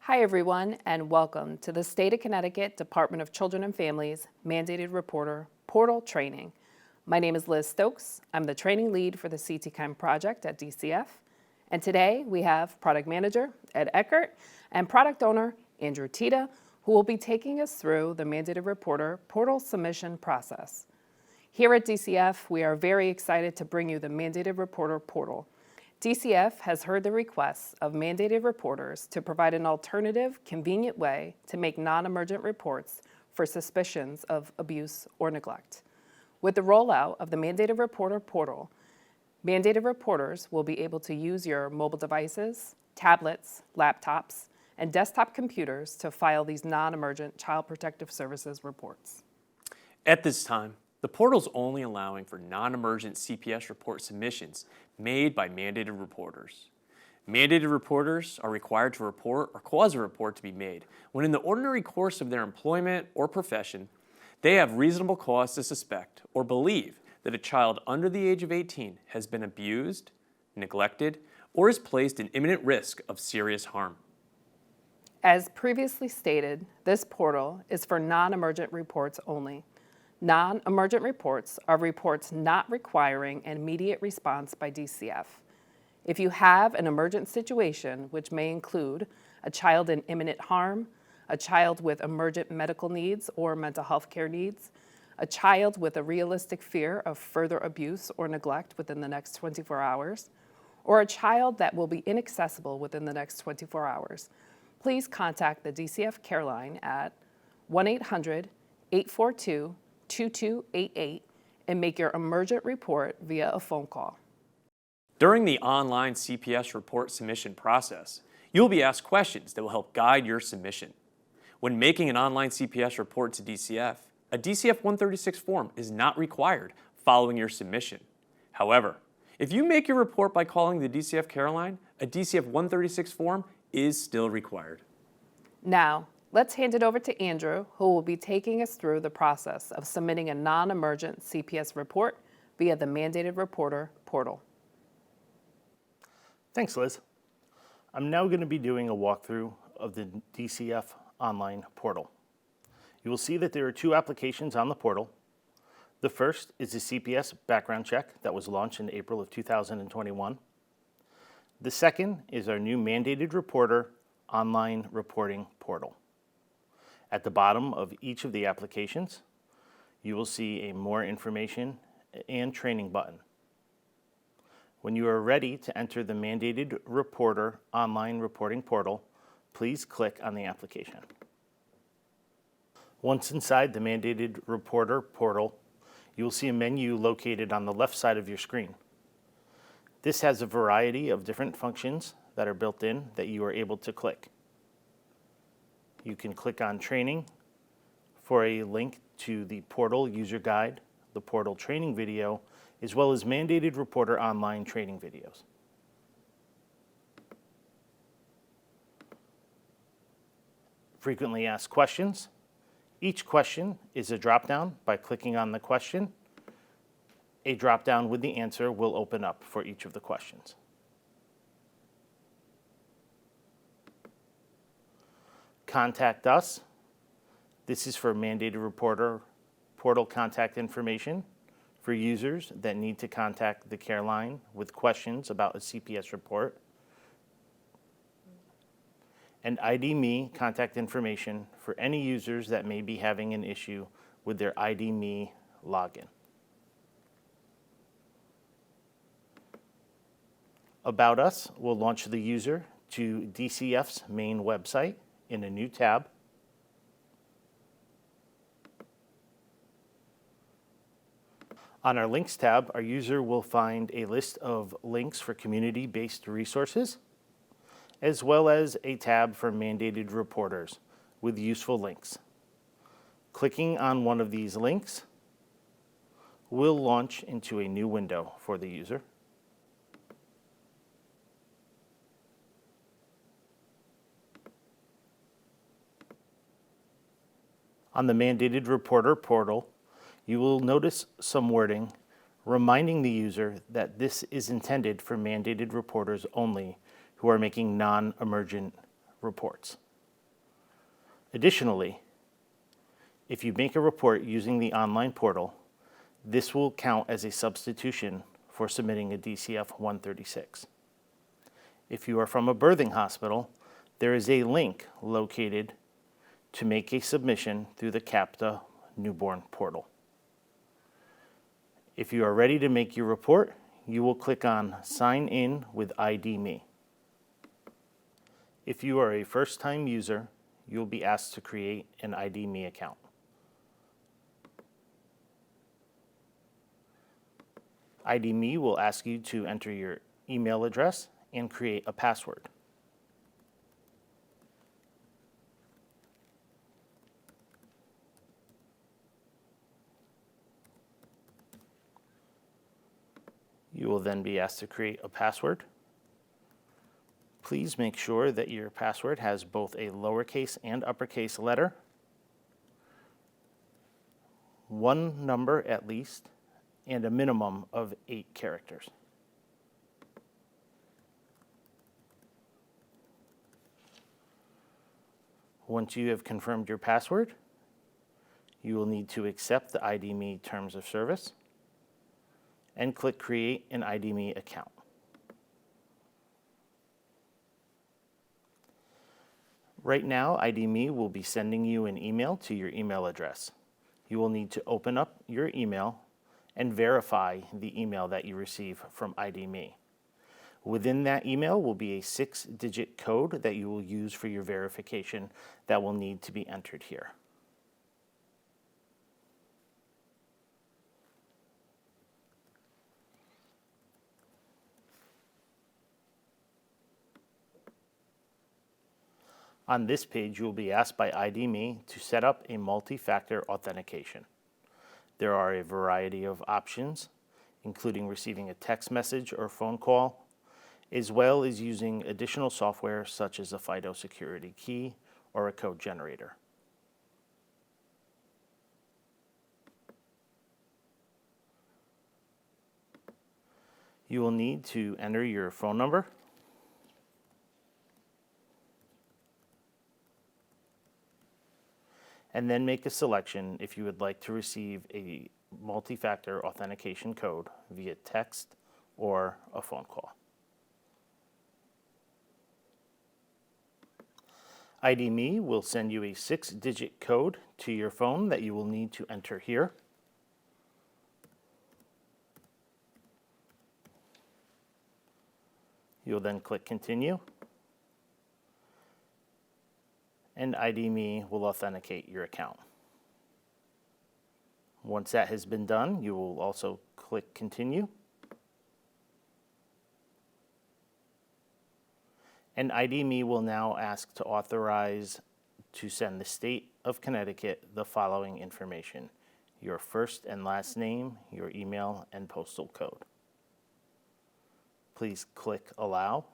Hi everyone, and welcome to the State of Connecticut Department of Children and Families Mandated Reporter Portal Training. My name is Liz Stokes. I'm the training lead for the CT-KIME project at DCF. And today we have Product Manager Ed Eckert and Product Owner Andrew Tita, who will be taking us through the Mandated Reporter Portal submission process. Here at DCF, we are very excited to bring you the Mandated Reporter Portal. DCF has heard the requests of mandated reporters to provide an alternative, convenient way to make non-emergent reports for suspicions of abuse or neglect. With the rollout of the Mandated Reporter Portal, mandated reporters will be able to use your mobile devices, tablets, laptops, and desktop computers to file these non-emergent Child Protective Services reports. At this time, the portal is only allowing for non-emergent CPS report submissions made by mandated reporters. Mandated reporters are required to report or cause a report to be made when in the ordinary course of their employment or profession, they have reasonable cause to suspect or believe that a child under the age of 18 has been abused, neglected, or is placed in imminent risk of serious harm. As previously stated, this portal is for non-emergent reports only. Non-emergent reports are reports not requiring an immediate response by DCF. If you have an emergent situation, which may include a child in imminent harm, a child with emergent medical needs or mental health care needs, a child with a realistic fear of further abuse or neglect within the next 24 hours, or a child that will be inaccessible within the next 24 hours, please contact the DCF Care Line at 1-800-842-2288 and make your emergent report via a phone call. During the online CPS report submission process, you'll be asked questions that will help guide your submission. When making an online CPS report to DCF, a DCF 136 form is not required following your submission. However, if you make your report by calling the DCF Care Line, a DCF 136 form is still required. Now, let's hand it over to Andrew, who will be taking us through the process of submitting a non-emergent CPS report via the Mandated Reporter Portal. Thanks, Liz. I'm now going to be doing a walkthrough of the DCF online portal. You will see that there are two applications on the portal. The first is the CPS background check that was launched in April of 2021. The second is our new Mandated Reporter online reporting portal. At the bottom of each of the applications, you will see a More Information and Training button. When you are ready to enter the Mandated Reporter online reporting portal, please click on the application. Once inside the Mandated Reporter portal, you will see a menu located on the left side of your screen. This has a variety of different functions that are built in that you are able to click. You can click on Training for a link to the portal user guide, the portal training video, as well as Mandated Reporter online training videos. Frequently asked questions. Each question is a drop-down. By clicking on the question, a drop-down with the answer will open up for each of the questions. Contact us. This is for Mandated Reporter portal contact information for users that need to contact the care line with questions about a CPS report. And ID Me contact information for any users that may be having an issue with their ID Me login. About Us will launch the user to DCF's main website in a new tab. On our Links tab, our user will find a list of links for community-based resources, as well as a tab for mandated reporters with useful links. Clicking on one of these links will launch into a new window for the user. On the Mandated Reporter portal, you will notice some wording reminding the user that this is intended for mandated reporters only who are making non-emergent reports. Additionally, if you make a report using the online portal, this will count as a substitution for submitting a DCF 136. If you are from a birthing hospital, there is a link located to make a submission through the CAPTA newborn portal. If you are ready to make your report, you will click on Sign In with ID Me. If you are a first-time user, you will be asked to create an ID Me account. ID Me will ask you to enter your email address and create a password. You will then be asked to create a password. Please make sure that your password has both a lowercase and uppercase letter, one number at least, and a minimum of 8 characters. Once you have confirmed your password, you will need to accept the ID Me terms of service and click Create an ID Me account. Right now, ID Me will be sending you an email to your email address. You will need to open up your email and verify the email that you receive from ID Me. Within that email will be a 6-digit code that you will use for your verification that will need to be entered here. On this page, you will be asked by ID Me to set up a multi-factor authentication. There are a variety of options, including receiving a text message or phone call, as well as using additional software such as a FIDO security key or a code generator. You will need to enter your phone number, and then make a selection if you would like to receive a multi-factor authentication code via text or a phone call. ID Me will send you a 6-digit code to your phone that you will need to enter here. You'll then click Continue, and ID Me will authenticate your account. Once that has been done, you will also click Continue, and ID Me will now ask to authorize to send the state of Connecticut the following information: your first and last name, your email, and postal code. Please click Allow,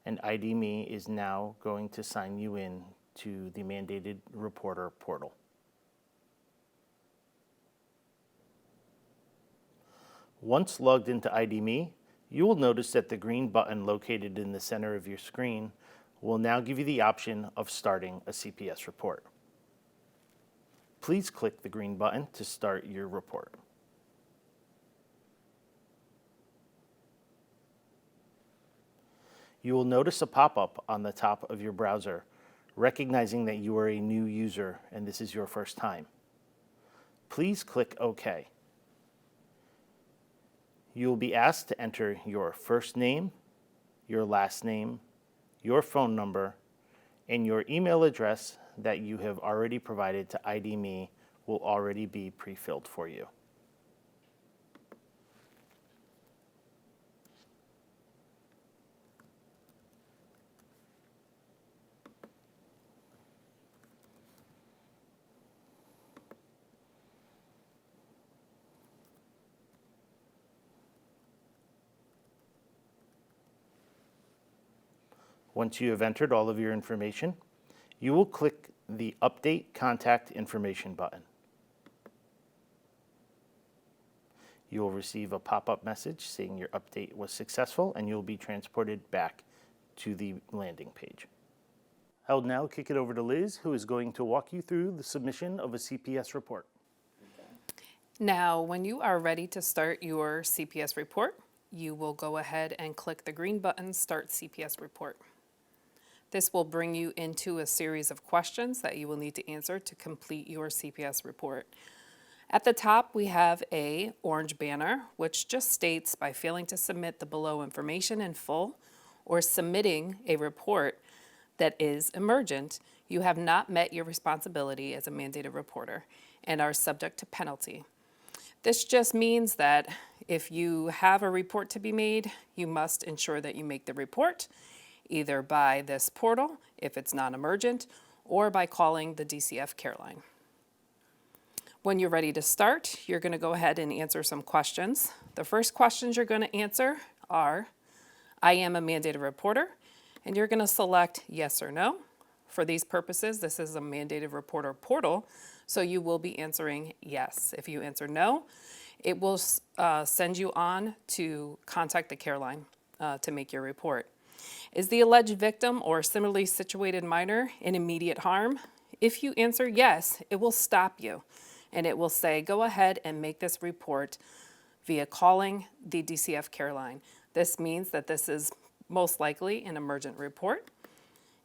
and ID Me is now going to sign you in to the mandated reporter portal. Once logged into ID Me, you will notice that the green button located in the center of your screen will now give you the option of starting a CPS report. Please click the green button to start your report. You will notice a pop-up on the top of your browser, recognizing that you are a new user and this is your first time. Please click OK. You will be asked to enter your first name, your last name, your phone number, and your email address that you have already provided to ID Me will already be pre-filled for you. Once you have entered all of your information, you will click the Update Contact Information button. You will receive a pop-up message saying your update was successful and you will be transported back to the landing page. I will now kick it over to Liz, who is going to walk you through the submission of a CPS report. Now, when you are ready to start your CPS report, you will go ahead and click the green button, Start CPS Report. This will bring you into a series of questions that you will need to answer to complete your CPS report. At the top, we have a orange banner, which just states by failing to submit the below information in full or submitting a report that is emergent, you have not met your responsibility as a mandated reporter and are subject to penalty. This just means that if you have a report to be made, you must ensure that you make the report either by this portal, if it's non-emergent, or by calling the DCF care line. When you're ready to start, you're going to go ahead and answer some questions. The first questions you're going to answer are, I am a mandated reporter, and you're going to select yes or no. For these purposes, this is a mandated reporter portal, so you will be answering yes. If you answer no, it will send you on to contact the care line to make your report. Is the alleged victim or similarly situated minor in immediate harm? If you answer yes, it will stop you, and it will say, go ahead and make this report via calling the DCF care line. This means that this is most likely an emergent report.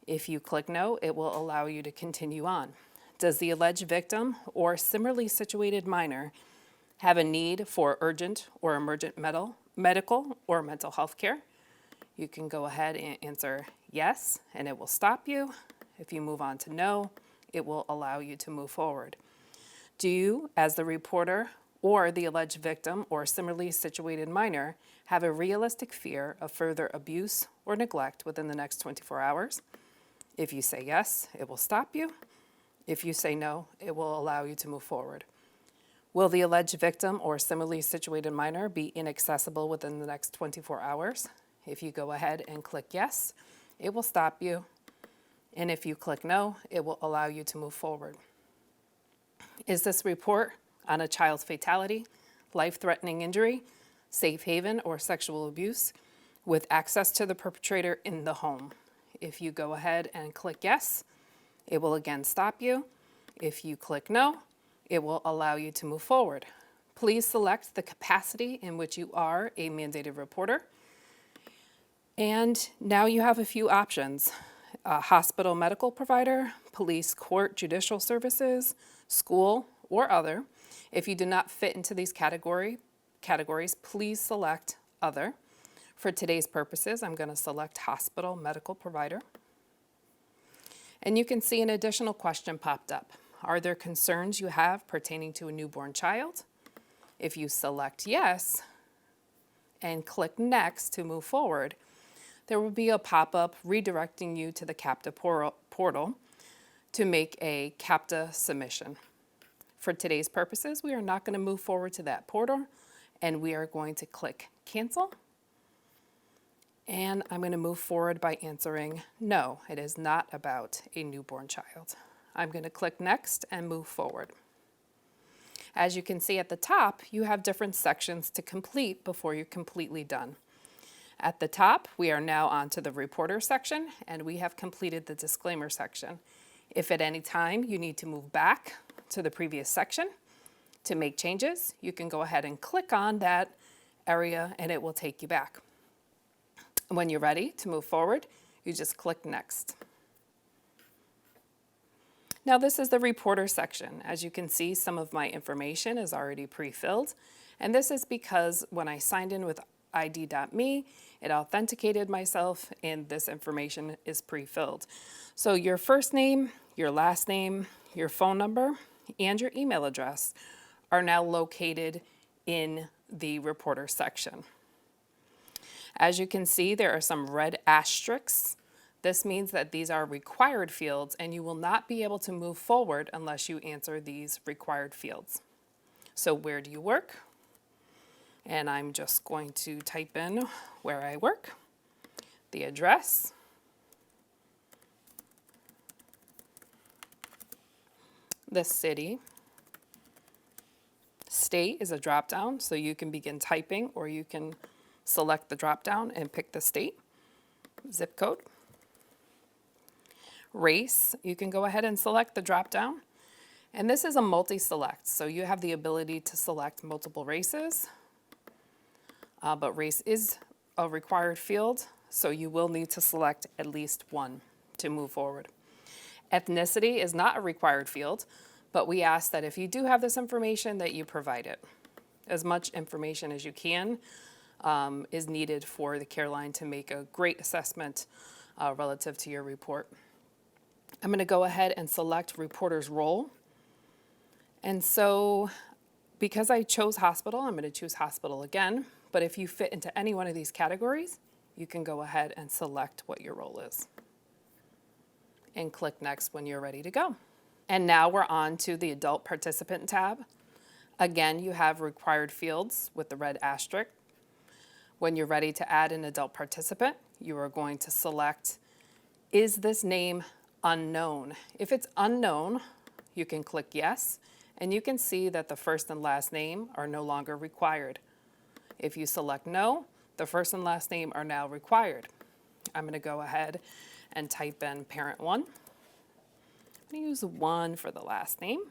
If you click no, it will allow you to continue on. Does the alleged victim or similarly situated minor have a need for urgent or emergent medical or mental health care? You can go ahead and answer yes, and it will stop you. If you move on to no, it will allow you to move forward. Do you, as the reporter or the alleged victim or similarly situated minor, have a realistic fear of further abuse or neglect within the next 24 hours? If you say yes, it will stop you. If you say no, it will allow you to move forward. Will the alleged victim or similarly situated minor be inaccessible within the next 24 hours? If you go ahead and click yes, it will stop you. And if you click no, it will allow you to move forward. Is this report on a child's fatality, life-threatening injury, safe haven, or sexual abuse with access to the perpetrator in the home? If you go ahead and click yes, it will again stop you. If you click no, it will allow you to move forward. Please select the capacity in which you are a mandated reporter. And now you have a few options: hospital medical provider, police, court, judicial services, school, or other. If you do not fit into these categories, please select other. For today's purposes, I'm going to select hospital medical provider. And you can see an additional question popped up. Are there concerns you have pertaining to a newborn child? If you select yes and click next to move forward, there will be a pop-up redirecting you to the CAPTA portal to make a CAPTA submission. For today's purposes, we are not going to move forward to that portal, and we are going to click cancel. And I'm going to move forward by answering no, it is not about a newborn child. I'm going to click next and move forward. As you can see at the top, you have different sections to complete before you're completely done. At the top, we are now on to the reporter section, and we have completed the disclaimer section. If at any time you need to move back to the previous section to make changes, you can go ahead and click on that area and it will take you back. When you're ready to move forward, you just click next. Now this is the reporter section. As you can see, some of my information is already pre-filled, and this is because when I signed in with ID.me, it authenticated myself, and this information is pre-filled. So your first name, your last name, your phone number, and your email address are now located in the reporter section. As you can see, there are some red asterisks. This means that these are required fields, and you will not be able to move forward unless you answer these required fields. So where do you work? And I'm just going to type in where I work, the address, the city. State is a drop-down, so you can begin typing, or you can select the drop-down and pick the state. zip code. Race, you can go ahead and select the drop down. And this is a multi-select, so you have the ability to select multiple races, but race is a required field, so you will need to select at least one to move forward. Ethnicity is not a required field, but we ask that if you do have this information that you provide it. As much information as you can is needed for the care line to make a great assessment relative to your report. I'm going to go ahead and select reporter's role. And so because I chose hospital, I'm going to choose hospital again. But if you fit into any one of these categories, you can go ahead and select what your role is. And click next when you're ready to go. And now we're on to the adult participant tab. Again, you have required fields with the red asterisk. When you're ready to add an adult participant, you are going to select, is this name unknown? If it's unknown, you can click yes, and you can see that the first and last name are no longer required. If you select no, the first and last name are now required. I'm going to go ahead and type in parent 1. I'm going to use 1 for the last name.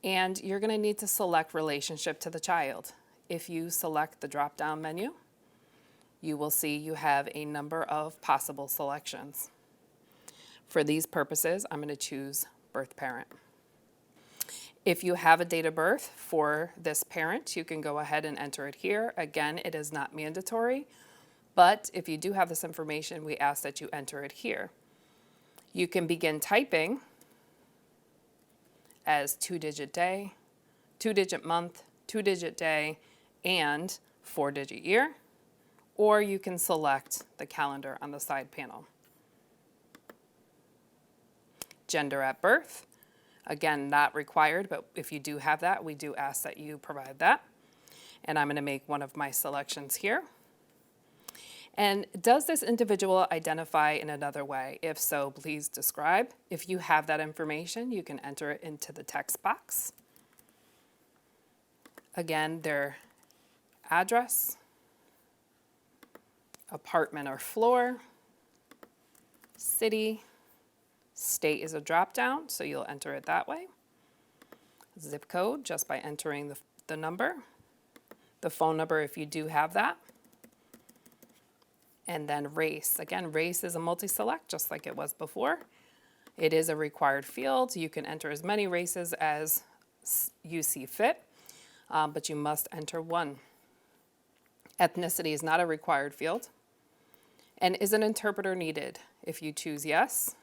And you're going to need to select relationship to the child. If you select the drop-down menu, you will see you have a number of possible selections. For these purposes, I'm going to choose birth parent. If you have a date of birth for this parent, you can go ahead and enter it here. Again, it is not mandatory, but if you do have this information, we ask that you enter it here. You can begin typing as 2-digit day, 2-digit month, 2-digit day, and 4-digit year, or you can select the calendar on the side panel. Gender at birth, again, not required, but if you do have that, we do ask that you provide that. And I'm going to make one of my selections here. And does this individual identify in another way? If so, please describe. If you have that information, you can enter it into the text box. Again, their address, apartment or floor, city, state is a drop-down, so you'll enter it that way. Zip code, just by entering the number. The phone number, if you do have that. And then race. Again, race is a multi-select, just like it was before. It is a required field. You can enter as many races as you see fit, but you must enter one. Ethnicity is not a required field. And is an interpreter needed? If you choose yes,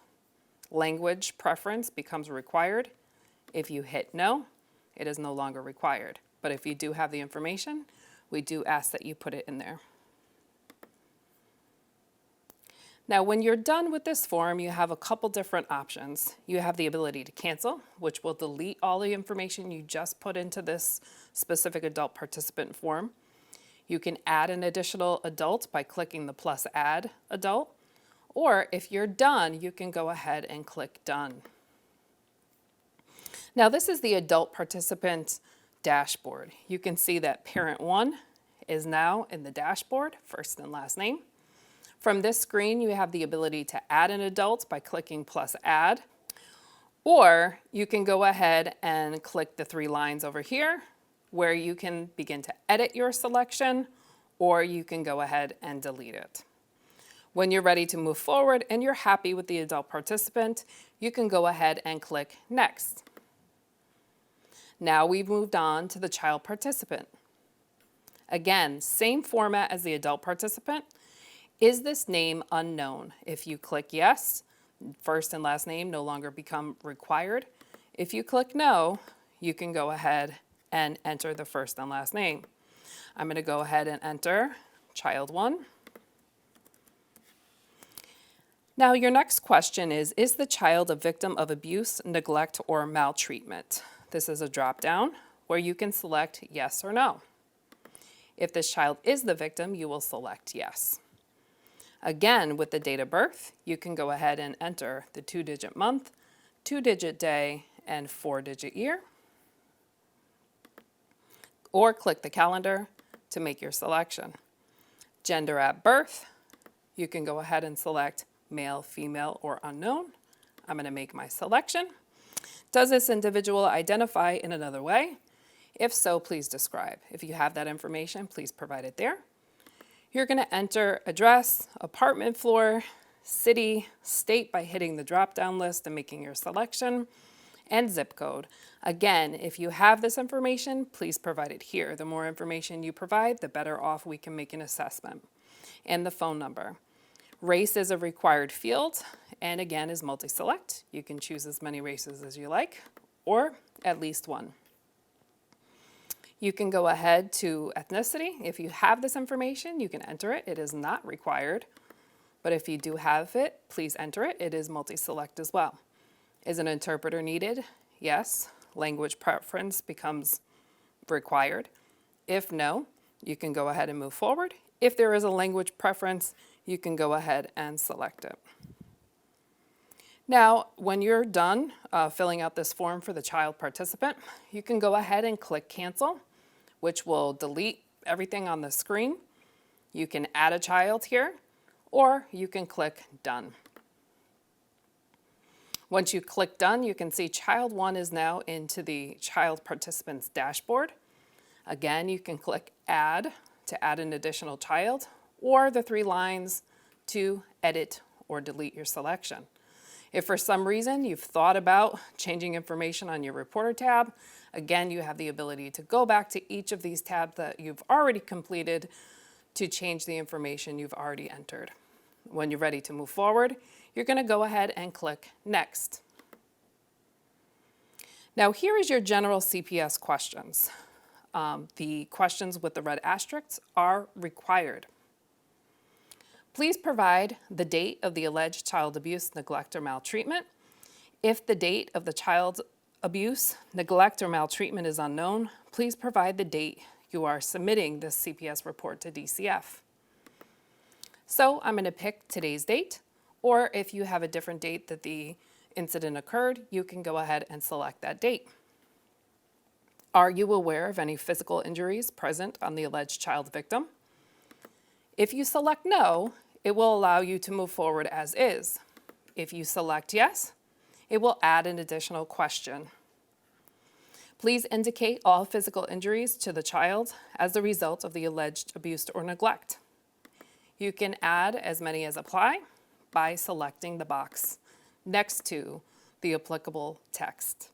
language preference becomes required. If you hit no, it is no longer required. But if you do have the information, we do ask that you put it in there. Now, when you're done with this form, you have a couple different options. You have the ability to cancel, which will delete all the information you just put into this specific adult participant form. You can add an additional adult by clicking the plus add adult, or if you're done, you can go ahead and click done. Now, this is the adult participant dashboard. You can see that parent 1 is now in the dashboard, first and last name. From this screen, you have the ability to add an adult by clicking plus add, or you can go ahead and click the 3 lines over here where you can begin to edit your selection, or you can go ahead and delete it. When you're ready to move forward and you're happy with the adult participant, you can go ahead and click next. Now we've moved on to the child participant. Again, same format as the adult participant. Is this name unknown? If you click yes, first and last name no longer become required. If you click no, you can go ahead and enter the first and last name. I'm going to go ahead and enter child 1. Now your next question is the child a victim of abuse, neglect, or maltreatment? This is a drop-down where you can select yes or no. If this child is the victim, you will select yes. Again, with the date of birth, you can go ahead and enter the 2-digit month, 2-digit day, and 4-digit year. Or click the calendar to make your selection. Gender at birth, you can go ahead and select male, female, or unknown. I'm going to make my selection. Does this individual identify in another way? If so, please describe. If you have that information, please provide it there. You're going to enter address, apartment floor, city, state by hitting the drop-down list and making your selection, and zip code. Again, if you have this information, please provide it here. The more information you provide, the better off we can make an assessment. And the phone number. Race is a required field, and again is multi-select. You can choose as many races as you like, or at least one. You can go ahead to ethnicity. If you have this information, you can enter it. It is not required, but if you do have it, please enter it. It is multi-select as well. Is an interpreter needed? Yes. Language preference becomes required. If no, you can go ahead and move forward. If there is a language preference, you can go ahead and select it. Now, when you're done filling out this form for the child participant, you can go ahead and click Cancel, which will delete everything on the screen. You can add a child here, or you can click Done. Once you click Done, you can see Child 1 is now into the child participant's dashboard. Again, you can click Add to add an additional child, or the 3 lines to edit or delete your selection. If for some reason you've thought about changing information on your reporter tab, again, you have the ability to go back to each of these tabs that you've already completed to change the information you've already entered. When you're ready to move forward, you're going to go ahead and click Next. Now here is your general CPS questions. The questions with the red asterisks are required. Please provide the date of the alleged child abuse, neglect, or maltreatment. If the date of the child's abuse, neglect, or maltreatment is unknown, please provide the date you are submitting this CPS report to DCF. So I'm going to pick today's date, or if you have a different date that the incident occurred, you can go ahead and select that date. Are you aware of any physical injuries present on the alleged child victim? If you select no, it will allow you to move forward as is. If you select yes, it will add an additional question. Please indicate all physical injuries to the child as the result of the alleged abuse or neglect. You can add as many as apply by selecting the box next to the applicable text.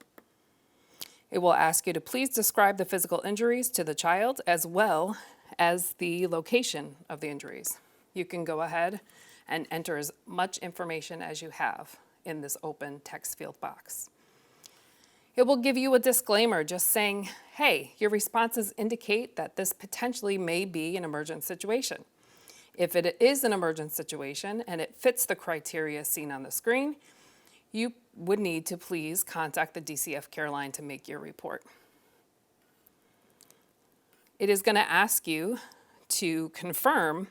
It will ask you to please describe the physical injuries to the child as well as the location of the injuries. You can go ahead and enter as much information as you have in this open text field box. It will give you a disclaimer just saying, hey, your responses indicate that this potentially may be an emergent situation. If it is an emergent situation and it fits the criteria seen on the screen, you would need to please contact the DCF care line to make your report. It is going to ask you to confirm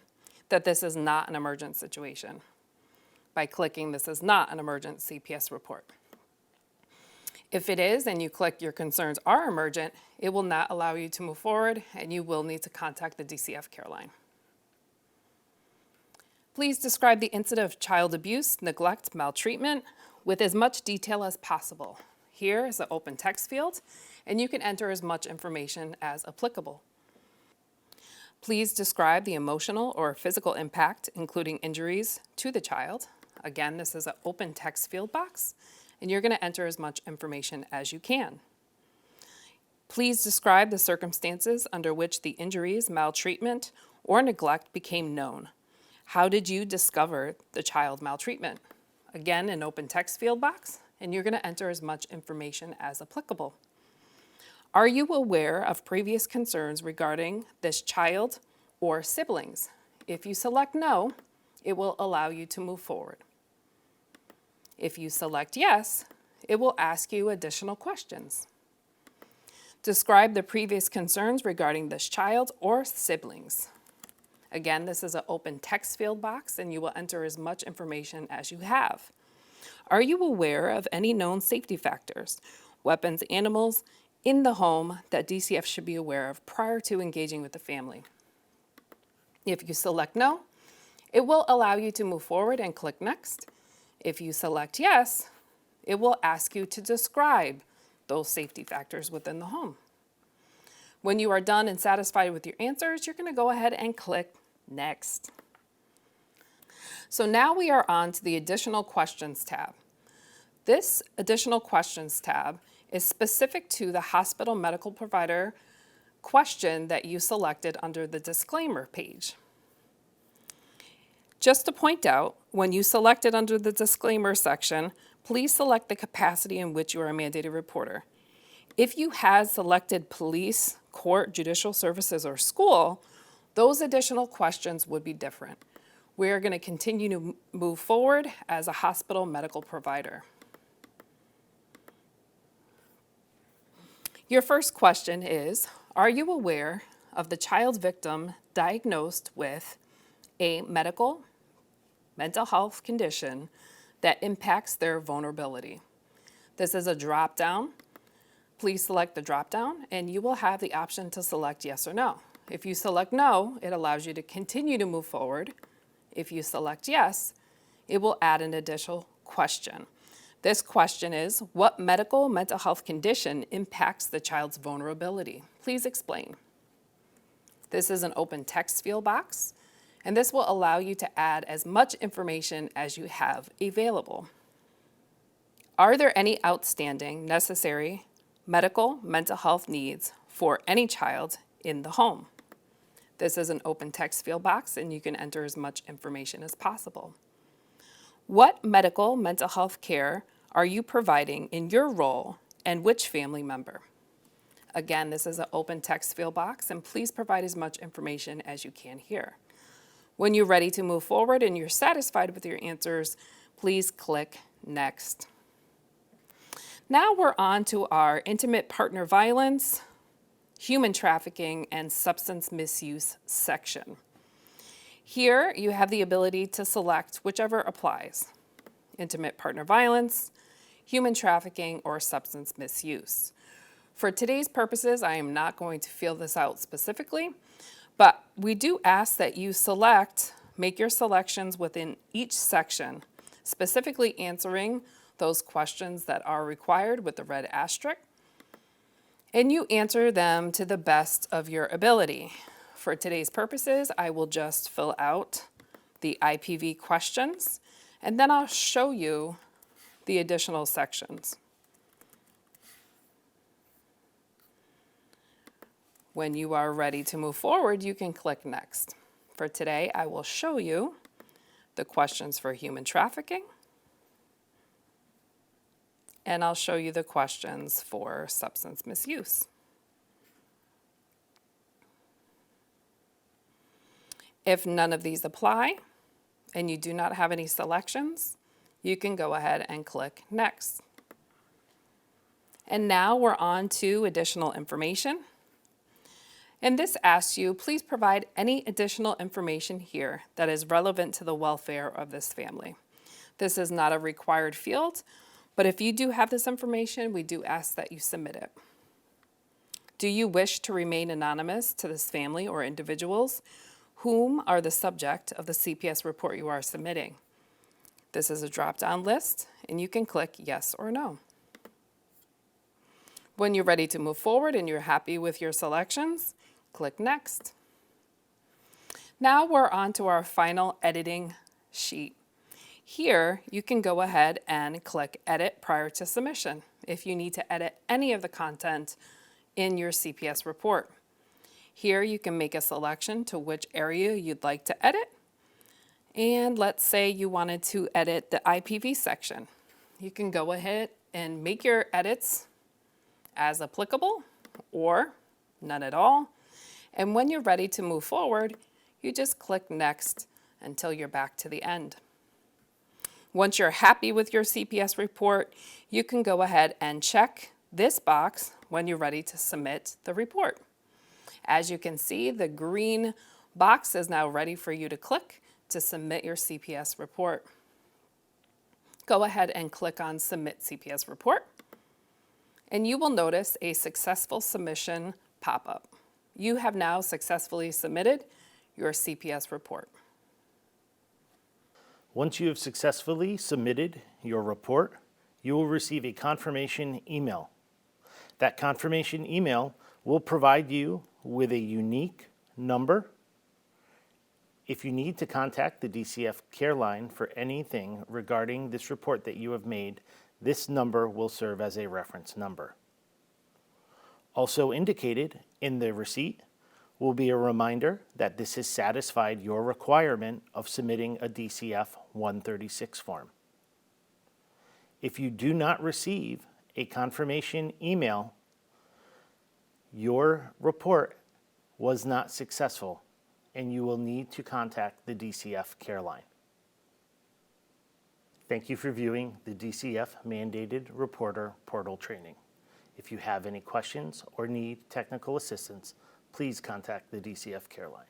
that this is not an emergent situation by clicking "This is not an emergent CPS report." If it is and you click "Your concerns are emergent," it will not allow you to move forward and you will need to contact the DCF care line. Please describe the incident of child abuse, neglect, maltreatment with as much detail as possible. Here is the open text field, and you can enter as much information as applicable. Please describe the emotional or physical impact, including injuries, to the child. Again, this is an open text field box, and you're going to enter as much information as you can. Please describe the circumstances under which the injuries, maltreatment, or neglect became known. How did you discover the child maltreatment? Again, an open text field box, and you're going to enter as much information as applicable. Are you aware of previous concerns regarding this child or siblings? If you select no, it will allow you to move forward. If you select yes, it will ask you additional questions. Describe the previous concerns regarding this child or siblings. Again, this is an open text field box, and you will enter as much information as you have. Are you aware of any known safety factors, weapons, animals in the home that DCF should be aware of prior to engaging with the family? If you select no, it will allow you to move forward and click next. If you select yes, it will ask you to describe those safety factors within the home. When you are done and satisfied with your answers, you're going to go ahead and click next. So now we are on to the additional questions tab. This additional questions tab is specific to the hospital medical provider question that you selected under the disclaimer page. Just to point out, when you select it under the disclaimer section, please select the capacity in which you are a mandated reporter. If you had selected police, court, judicial services, or school, those additional questions would be different. We are going to continue to move forward as a hospital medical provider. Your first question is, are you aware of the child victim diagnosed with a medical, mental health condition that impacts their vulnerability? This is a drop-down. Please select the drop-down and you will have the option to select yes or no. If you select no, it allows you to continue to move forward. If you select yes, it will add an additional question. This question is, what medical mental health condition impacts the child's vulnerability? Please explain. This is an open text field box, and this will allow you to add as much information as you have available. Are there any outstanding, necessary medical mental health needs for any child in the home? This is an open text field box, and you can enter as much information as possible. What medical mental health care are you providing in your role and which family member? Again, this is an open text field box, and please provide as much information as you can here. When you're ready to move forward and you're satisfied with your answers, please click next. Now we're on to our intimate partner violence, human trafficking, and substance misuse section. Here you have the ability to select whichever applies: intimate partner violence, human trafficking, or substance misuse. For today's purposes, I am not going to fill this out specifically, but we do ask that you make your selections within each section, specifically answering those questions that are required with the red asterisk, and you answer them to the best of your ability. For today's purposes, I will just fill out the IPV questions, and then I'll show you the additional sections. When you are ready to move forward, you can click next. For today, I will show you the questions for human trafficking, and I'll show you the questions for substance misuse. If none of these apply and you do not have any selections, you can go ahead and click next. And now we're on to additional information. And this asks you, please provide any additional information here that is relevant to the welfare of this family. This is not a required field, but if you do have this information, we do ask that you submit it. Do you wish to remain anonymous to this family or individuals whom are the subject of the CPS report you are submitting? This is a drop-down list, and you can click yes or no. When you're ready to move forward and you're happy with your selections, click next. Now we're on to our final editing sheet. Here, you can go ahead and click Edit prior to submission if you need to edit any of the content in your CPS report. Here, you can make a selection to which area you'd like to edit. And let's say you wanted to edit the IPV section. You can go ahead and make your edits as applicable or none at all. And when you're ready to move forward, you just click next until you're back to the end. Once you're happy with your CPS report, you can go ahead and check this box when you're ready to submit the report. As you can see, the green box is now ready for you to click to submit your CPS report. Go ahead and click on Submit CPS Report, and you will notice a successful submission pop-up. You have now successfully submitted your CPS report. Once you have successfully submitted your report, you will receive a confirmation email. That confirmation email will provide you with a unique number. If you need to contact the DCF care line for anything regarding this report that you have made, this number will serve as a reference number. Also indicated in the receipt will be a reminder that this has satisfied your requirement of submitting a DCF 136 form. If you do not receive a confirmation email, your report was not successful and you will need to contact the DCF care line. Thank you for viewing the DCF Mandated Reporter Portal training. If you have any questions or need technical assistance, please contact the DCF care line.